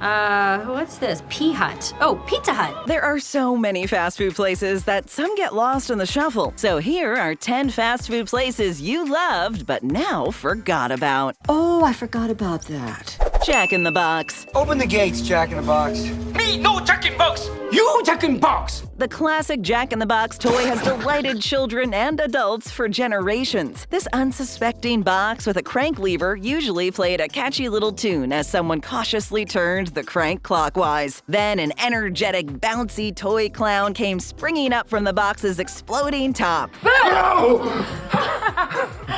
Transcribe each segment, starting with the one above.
What's this? Hut. Oh, Pizza Hut. There are so many fast food places that some get lost in the shuffle. So here are 10 fast food places you loved but now forgot about. Oh, I forgot about that. Jack in the Box. Open the gates, Jack in the Box. Me no Jack in Box. You Jack in Box. The classic Jack in the Box toy has delighted children and adults for generations. This unsuspecting box with a crank lever usually played a catchy little tune as someone cautiously turned the crank clockwise. Then an energetic, bouncy toy clown came springing up from the box's exploding top.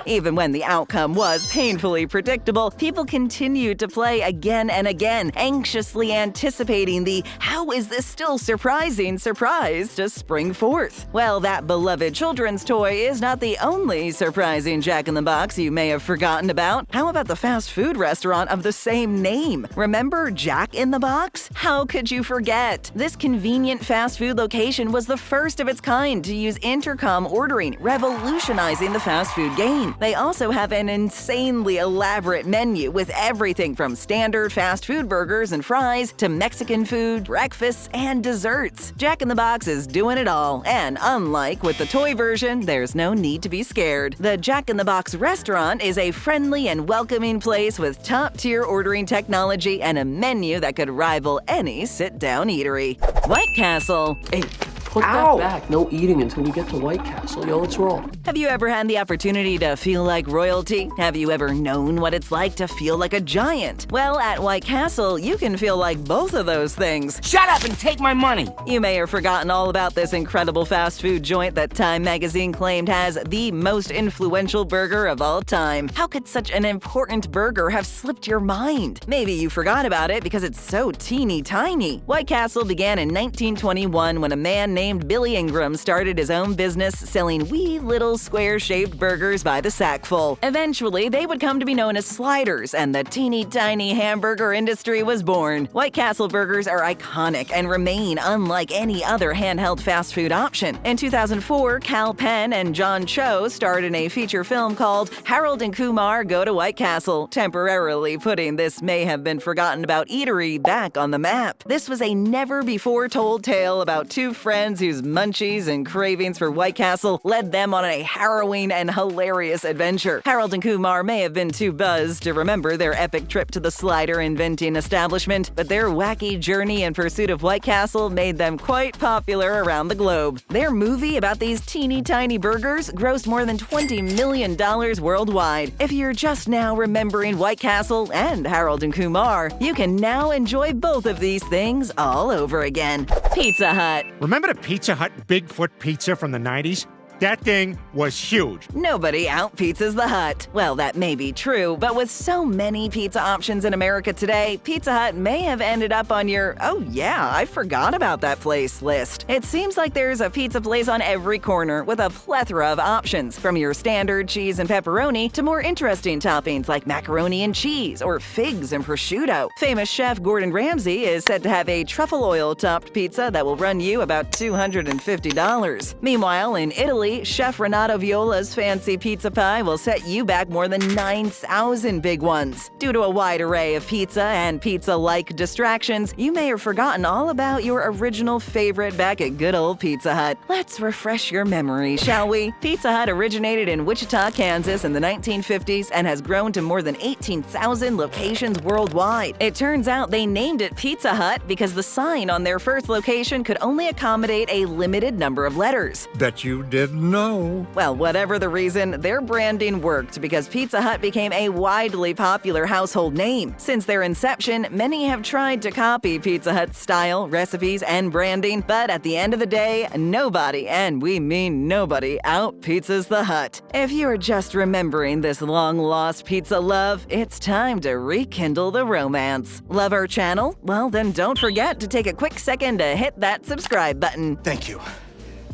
Even when the outcome was painfully predictable, people continued to play again and again, anxiously anticipating the "how is this still surprising" surprise to spring forth. Well, that beloved children's toy is not the only surprising Jack in the Box you may have forgotten about. How about the fast food restaurant of the same name? Remember Jack in the Box? How could you forget? This convenient fast food location was the first of its kind to use intercom ordering, revolutionizing the fast food game. They also have an insanely elaborate menu with everything from standard fast food burgers and fries to Mexican food, breakfasts, and desserts. Jack in the Box is doing it all, and unlike with the toy version, there's no need to be scared. The Jack in the Box restaurant is a friendly and welcoming place with top-tier ordering technology and a menu that could rival any sit-down eatery. White Castle. Hey, put that back. No eating until we get to White Castle. Yo, let's roll. Have you ever had the opportunity to feel like royalty? Have you ever known what it's like to feel like a giant? Well, at White Castle, you can feel like both of those things. Shut up and take my money. You may have forgotten all about this incredible fast food joint that Time magazine claimed has the most influential burger of all time. How could such an important burger have slipped your mind? Maybe you forgot about it because it's so teeny tiny. White Castle began in 1921 when a man named Billy Ingram started his own business selling wee little square-shaped burgers by the sackful. Eventually, they would come to be known as sliders, and the teeny tiny hamburger industry was born. White Castle burgers are iconic and remain unlike any other handheld fast food option. In 2004, Cal Penn and John Cho starred in a feature film called Harold and Kumar Go to White Castle, temporarily putting this may-have-been-forgotten-about eatery back on the map. This was a never-before-told tale about two friends whose munchies and cravings for White Castle led them on a harrowing and hilarious adventure. Harold and Kumar may have been too buzzed to remember their epic trip to the slider inventing establishment, but their wacky journey in pursuit of White Castle made them quite popular around the globe. Their movie about these teeny tiny burgers grossed more than $20 million worldwide. If you're just now remembering White Castle and Harold and Kumar, you can now enjoy both of these things all over again. Pizza Hut. Remember the Pizza Hut Bigfoot pizza from the 90s? That thing was huge. Nobody out-pizzas the Hut. Well, that may be true, but with so many pizza options in America today, Pizza Hut may have ended up on your "oh yeah, I forgot about that place" list. It seems like there's a pizza place on every corner with a plethora of options, from your standard cheese and pepperoni to more interesting toppings like macaroni and cheese or figs and prosciutto. Famous chef Gordon Ramsay is said to have a truffle oil-topped pizza that will run you about $250. Meanwhile, in Italy, Chef Renato Viola's fancy pizza pie will set you back more than 9,000 big ones. Due to a wide array of pizza and pizza-like distractions, you may have forgotten all about your original favorite back at good old Pizza Hut. Let's refresh your memory, shall we? Pizza Hut originated in Wichita, Kansas in the 1950s and has grown to more than 18,000 locations worldwide. It turns out they named it Pizza Hut because the sign on their first location could only accommodate a limited number of letters. Bet you didn't know. Well, whatever the reason, their branding worked because Pizza Hut became a widely popular household name. Since their inception, many have tried to copy Pizza Hut's style, recipes, and branding, but at the end of the day, nobody, and we mean nobody, out-pizzas the Hut. If you're just remembering this long-lost pizza love, it's time to rekindle the romance. Love our channel? Well, then don't forget to take a quick second to hit that subscribe button. Thank you.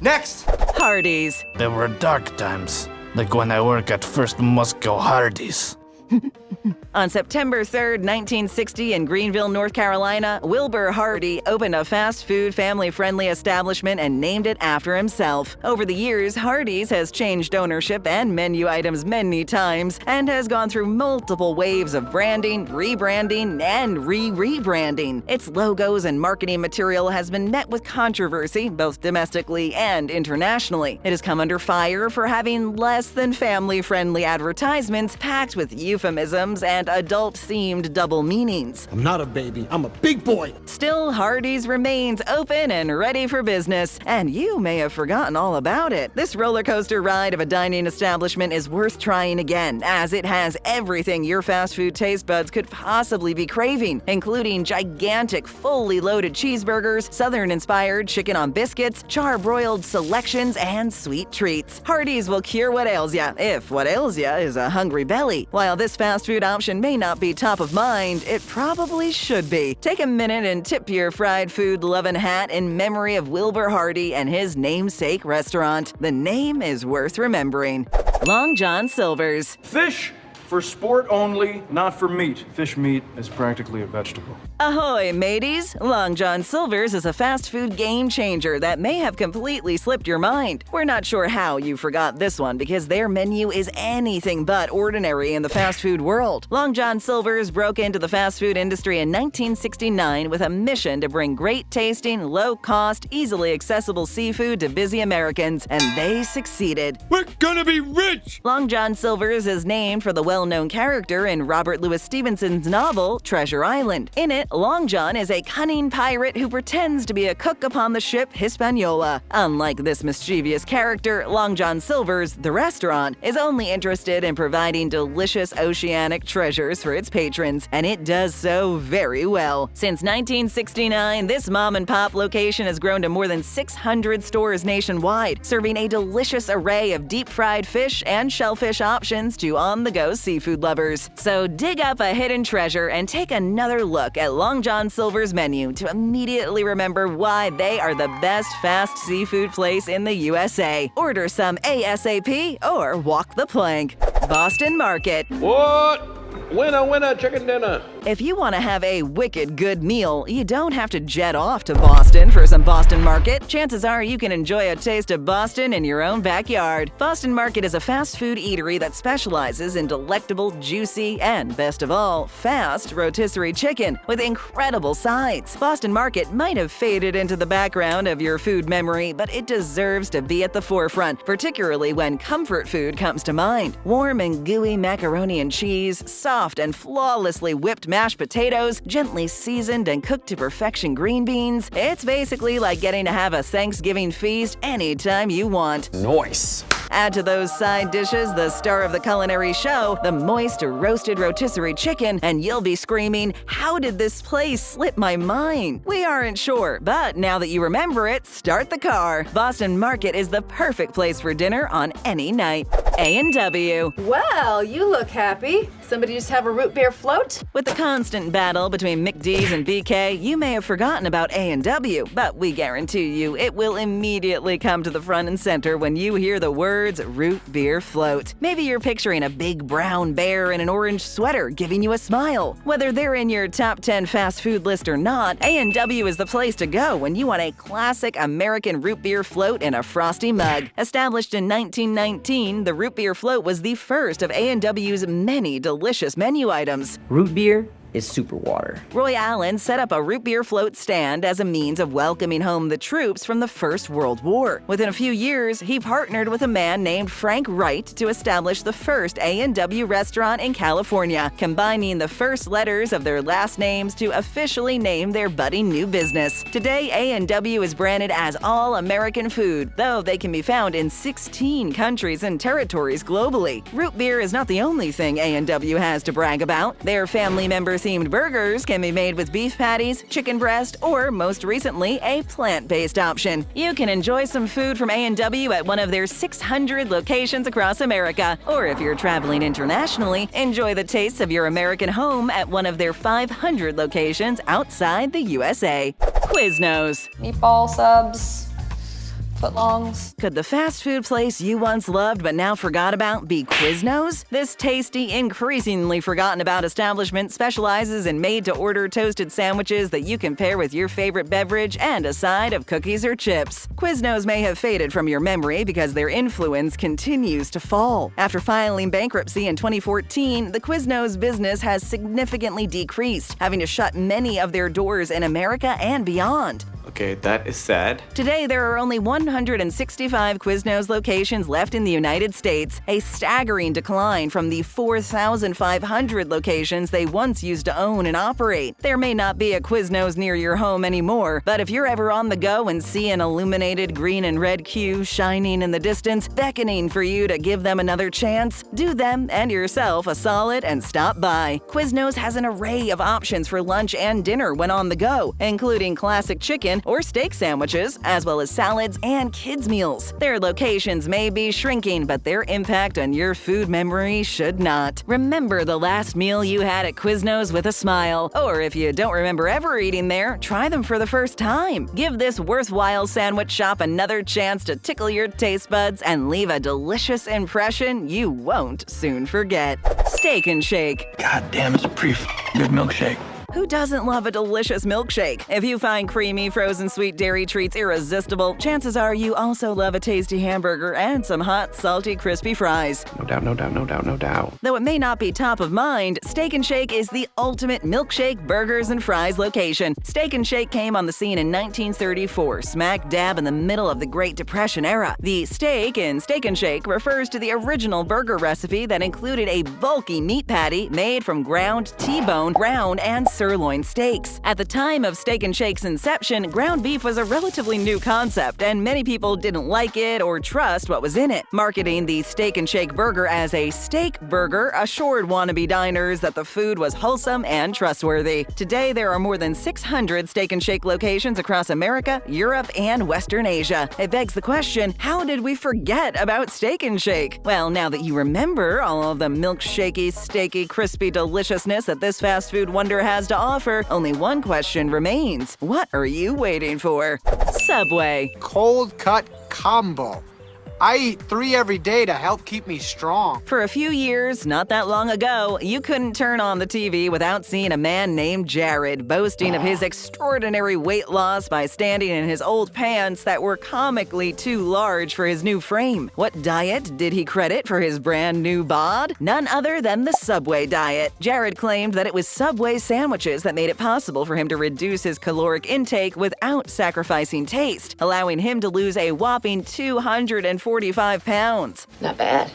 Next! Hardees. There were dark times, like when I work at First Moscow Hardees. On September 3, 1960, in Greenville, North Carolina, Wilbur Hardee opened a fast food, family-friendly establishment and named it after himself. Over the years, Hardees has changed ownership and menu items many times and has gone through multiple waves of branding, rebranding, and re-rebranding. Its logos and marketing material has been met with controversy, both domestically and internationally. It has come under fire for having less than family-friendly advertisements packed with euphemisms and adult-themed double meanings. I'm not a baby. I'm a big boy. Still, Hardees remains open and ready for business, and you may have forgotten all about it. This roller coaster ride of a dining establishment is worth trying again, as it has everything your fast food taste buds could possibly be craving, including gigantic, fully loaded cheeseburgers, Southern-inspired chicken on biscuits, char-broiled selections, and sweet treats. Hardees will cure what ails ya, if what ails ya is a hungry belly. While this fast food option may not be top of mind, it probably should be. Take a minute and tip your fried food loving hat in memory of Wilbur Hardee and his namesake restaurant. The name is worth remembering. Long John Silver's. Fish for sport only, not for meat. Fish meat is practically a vegetable. Ahoy, mateys! Long John Silver's is a fast food game changer that may have completely slipped your mind. We're not sure how you forgot this one because their menu is anything but ordinary in the fast food world. Long John Silver's broke into the fast food industry in 1969 with a mission to bring great tasting, low-cost, easily accessible seafood to busy Americans, and they succeeded. We're gonna be rich! Long John Silver's is named for the well-known character in Robert Louis Stevenson's novel Treasure Island. In it, Long John is a cunning pirate who pretends to be a cook upon the ship Hispaniola. Unlike this mischievous character, Long John Silver's, the restaurant, is only interested in providing delicious oceanic treasures for its patrons, and it does so very well. Since 1969, this mom-and-pop location has grown to more than 600 stores nationwide, serving a delicious array of deep-fried fish and shellfish options to on-the-go seafood lovers. So dig up a hidden treasure and take another look at Long John Silver's menu to immediately remember why they are the best fast seafood place in the USA. Order some ASAP or walk the plank. Boston Market. What? Winner, chicken dinner. If you want to have a wicked good meal, you don't have to jet off to Boston for some Boston Market. Chances are you can enjoy a taste of Boston in your own backyard. Boston Market is a fast food eatery that specializes in delectable, juicy, and best of all, fast rotisserie chicken with incredible sides. Boston Market might have faded into the background of your food memory, but it deserves to be at the forefront, particularly when comfort food comes to mind. Warm and gooey macaroni and cheese, soft and flawlessly whipped mashed potatoes, gently seasoned and cooked to perfection green beans. It's basically like getting to have a Thanksgiving feast anytime you want. Nice. Add to those side dishes the star of the culinary show, the moist roasted rotisserie chicken, and you'll be screaming, "How did this place slip my mind?" We aren't sure, but now that you remember it, start the car. Boston Market is the perfect place for dinner on any night. A&W. Well, you look happy. Somebody just have a root beer float? With the constant battle between McD's and BK, you may have forgotten about A&W, but we guarantee you it will immediately come to the front and center when you hear the words root beer float. Maybe you're picturing a big brown bear in an orange sweater giving you a smile. Whether they're in your top 10 fast food list or not, A&W is the place to go when you want a classic American root beer float in a frosty mug. Established in 1919, the root beer float was the first of A&W's many delicious menu items. Root beer is super water. Roy Allen set up a root beer float stand as a means of welcoming home the troops from the First World War. Within a few years, he partnered with a man named Frank Wright to establish the first A&W restaurant in California, combining the first letters of their last names to officially name their budding new business. Today, A&W is branded as all-American food, though they can be found in 16 countries and territories globally. Root beer is not the only thing A&W has to brag about. Their family member themed burgers can be made with beef patties, chicken breast, or most recently, a plant-based option. You can enjoy some food from A&W at one of their 600 locations across America. Or if you're traveling internationally, enjoy the tastes of your American home at one of their 500 locations outside the USA. Quiznos. Meatball subs, Footlongs. Could the fast food place you once loved but now forgot about be Quiznos? This tasty, increasingly forgotten about establishment specializes in made-to-order toasted sandwiches that you can pair with your favorite beverage and a side of cookies or chips. Quiznos may have faded from your memory because their influence continues to fall. After filing bankruptcy in 2014, the Quiznos business has significantly decreased, having to shut many of their doors in America and beyond. Okay, that is sad. Today, there are only 165 Quiznos locations left in the United States, a staggering decline from the 4,500 locations they once used to own and operate. There may not be a Quiznos near your home anymore, but if you're ever on the go and see an illuminated green and red Q shining in the distance, beckoning for you to give them another chance, do them and yourself a solid and stop by. Quiznos has an array of options for lunch and dinner when on the go, including classic chicken or steak sandwiches, as well as salads and kids' meals. Their locations may be shrinking, but their impact on your food memory should not. Remember the last meal you had at Quiznos with a smile. Or if you don't remember ever eating there, try them for the first time. Give this worthwhile sandwich shop another chance to tickle your taste buds and leave a delicious impression you won't soon forget. Steak and Shake. God damn, it's a pretty good milkshake. Who doesn't love a delicious milkshake? If you find creamy, frozen sweet dairy treats irresistible, chances are you also love a tasty hamburger and some hot, salty, crispy fries. No doubt, no doubt, no doubt, no doubt. Though it may not be top of mind, Steak and Shake is the ultimate milkshake, burgers, and fries location. Steak and Shake came on the scene in 1934, smack dab in the middle of the Great Depression era. The steak in Steak and Shake refers to the original burger recipe that included a bulky meat patty made from ground T-bone, ground, and sirloin steaks. At the time of Steak and Shake's inception, ground beef was a relatively new concept, and many people didn't like it or trust what was in it. Marketing the Steak and Shake burger as a steak burger assured wannabe diners that the food was wholesome and trustworthy. Today, there are more than 600 Steak and Shake locations across America, Europe, and Western Asia. It begs the question, how did we forget about Steak and Shake? Well, now that you remember all of the milkshakey, steaky, crispy deliciousness that this fast food wonder has to offer, only one question remains. What are you waiting for? Subway. Cold cut combo. I eat 3 every day to help keep me strong. For a few years, not that long ago, you couldn't turn on the TV without seeing a man named Jared boasting of his extraordinary weight loss by standing in his old pants that were comically too large for his new frame. What diet did he credit for his brand new bod? None other than the Subway diet. Jared claimed that it was Subway sandwiches that made it possible for him to reduce his caloric intake without sacrificing taste, allowing him to lose a whopping 245 pounds. Not bad.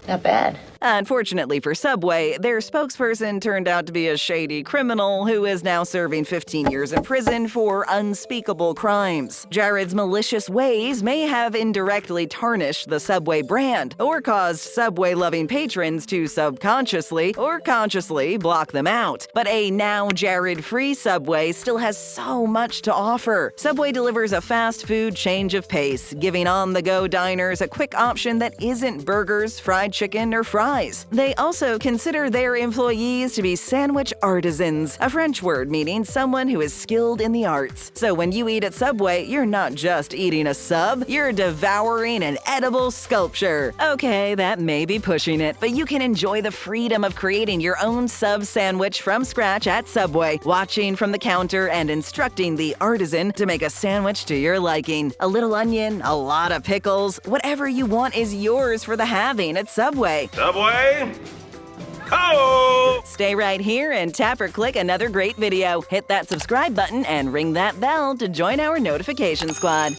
Not bad. Unfortunately for Subway, their spokesperson turned out to be a shady criminal who is now serving 15 years in prison for unspeakable crimes. Jared's malicious ways may have indirectly tarnished the Subway brand, or caused Subway-loving patrons to subconsciously or consciously block them out. But a now Jared-free Subway still has so much to offer. Subway delivers a fast food change of pace, giving on-the-go diners a quick option that isn't burgers, fried chicken, or fries. They also consider their employees to be sandwich artisans, a French word meaning someone who is skilled in the arts. So when you eat at Subway, you're not just eating a sub, you're devouring an edible sculpture. Okay, that may be pushing it, but you can enjoy the freedom of creating your own sub sandwich from scratch at Subway, watching from the counter and instructing the artisan to make a sandwich to your liking. A little onion, a lot of pickles, whatever you want is yours for the having at Subway. Subway? Ho! Stay right here and tap or click another great video. Hit that subscribe button and ring that bell to join our notification squad.